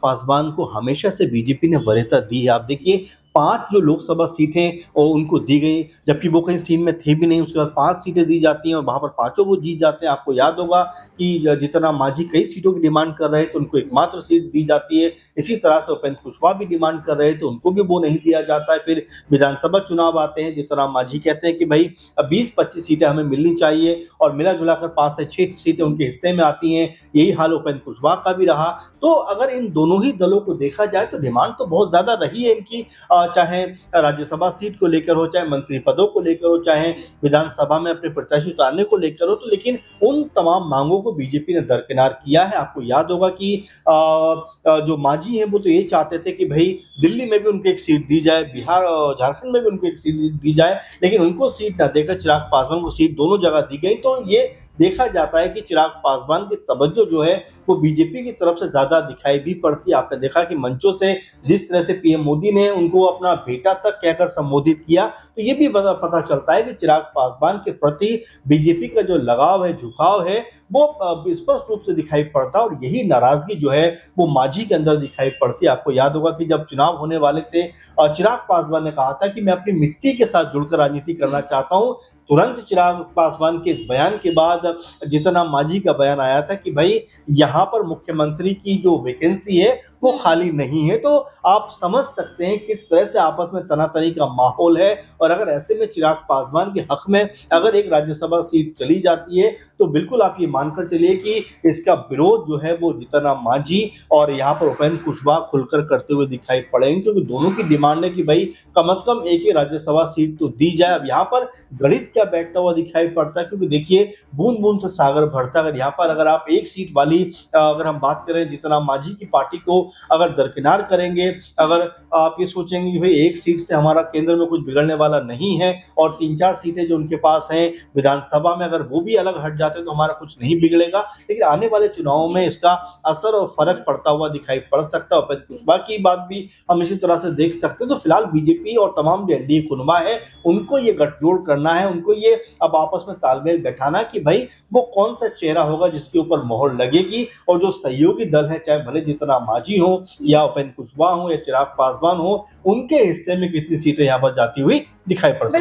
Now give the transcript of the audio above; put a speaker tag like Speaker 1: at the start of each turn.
Speaker 1: पासवान को हमेशा से बीजेपी ने वरीयता दी है। आप देखिए 5 जो लोकसभा सीटें और उनको दी गई, जबकि वो कहीं सीन में थे भी नहीं। उसके बाद 5 सीटें दी जाती हैं और वहाँ पर पाँचों वो जीत जाते हैं। आपको याद होगा कि जीतन मांझी कई सीटों की डिमांड कर रहे थे, तो उनको एकमात्र सीट दी जाती है। इसी तरह से उपेंद्र कुशवाहा भी डिमांड कर रहे थे, उनको भी वो नहीं दिया जाता है। फिर विधानसभा चुनाव आते हैं, जीतन मांझी कहते हैं कि भाई 20-25 सीटें हमें मिलनी चाहिए और मिला जुलाकर 5 से 6 सीटें उनके हिस्से में आती हैं। यही हाल उपेंद्र कुशवाहा का भी रहा। तो अगर इन दोनों ही दलों को देखा जाए तो डिमांड तो बहुत ज्यादा रही है इनकी, चाहे राज्यसभा सीट को लेकर हो, चाहे मंत्री पदों को लेकर हो, चाहे विधानसभा में अपने प्रत्याशी उतारने को लेकर हो। तो लेकिन उन तमाम मांगों को बीजेपी ने दरकिनार किया है। आपको याद होगा कि जो मांझी हैं वो तो ये चाहते थे कि भाई दिल्ली में भी उनको एक सीट दी जाए, बिहार और झारखंड में भी उनको एक सीट दी जाए, लेकिन उनको सीट न देकर चिराग पासवान को सीट दोनों जगह दी गई। तो ये देखा जाता है कि चिराग पासवान की तवज्जो जो है वो बीजेपी की तरफ से ज्यादा दिखाई भी पड़ती है। आपने देखा कि मंचों से जिस तरह से पीएम मोदी ने उनको अपना बेटा तक कहकर संबोधित किया, तो ये भी पता चलता है कि चिराग पासवान के प्रति बीजेपी का जो लगाव है, झुकाव है, वो स्पष्ट रूप से दिखाई पड़ता है। और यही नाराजगी जो है वो मांझी के अंदर दिखाई पड़ती है। आपको याद होगा कि जब चुनाव होने वाले थे, चिराग पासवान ने कहा था कि मैं अपनी मिट्टी के साथ जुड़कर राजनीति करना चाहता हूं। तुरंत चिराग पासवान के इस बयान के बाद जीतन राम मांझी का बयान आया था कि भाई यहाँ पर मुख्यमंत्री की जो वैकेंसी है वो खाली नहीं है। तो आप समझ सकते हैं किस तरह से आपस में तनातनी का माहौल है। और अगर ऐसे में चिराग पासवान के हक में अगर एक राज्यसभा सीट चली जाती है तो बिल्कुल आप ये मानकर चलिए कि इसका विरोध जो है वो जीतन राम मांझी और यहाँ पर उपेंद्र कुशवाहा खुलकर करते हुए दिखाई पड़ेंगे, क्योंकि दोनों की डिमांड है कि भाई कम से कम एक ही राज्यसभा सीट तो दी जाए। अब यहाँ पर गणित क्या बैठता हुआ दिखाई पड़ता है, क्योंकि देखिए बूंद बूंद से सागर भरता। अगर यहाँ पर अगर आप एक सीट वाली अगर हम बात करें जीतन राम मांझी की पार्टी को अगर दरकिनार करेंगे, अगर आप ये सोचेंगे कि भाई एक सीट से हमारा केंद्र में कुछ बिगड़ने वाला नहीं है और 3-4 सीटें जो उनके पास हैं विधानसभा में अगर वो भी अलग हट जाते हैं तो हमारा कुछ नहीं बिगड़ेगा, लेकिन आने वाले चुनावों में इसका असर और फर्क पड़ता हुआ दिखाई पड़ सकता है। उपेंद्र कुशवाहा की बात भी हम इसी तरह से देख सकते हैं। तो फिलहाल बीजेपी और तमाम जो एनडीए कुनबा है उनको ये गठजोड़ करना है, उनको ये अब आपस में तालमेल बैठाना कि भाई वो कौन सा चेहरा होगा जिसके ऊपर मोहर लगेगी। और जो सहयोगी दल है, चाहे भले जीतन राम मांझी हो या उपेंद्र कुशवाहा हो या चिराग पासवान हो, उनके हिस्से में कितनी सीटें यहाँ पर जाती हुई दिखाई पड़ सकती है।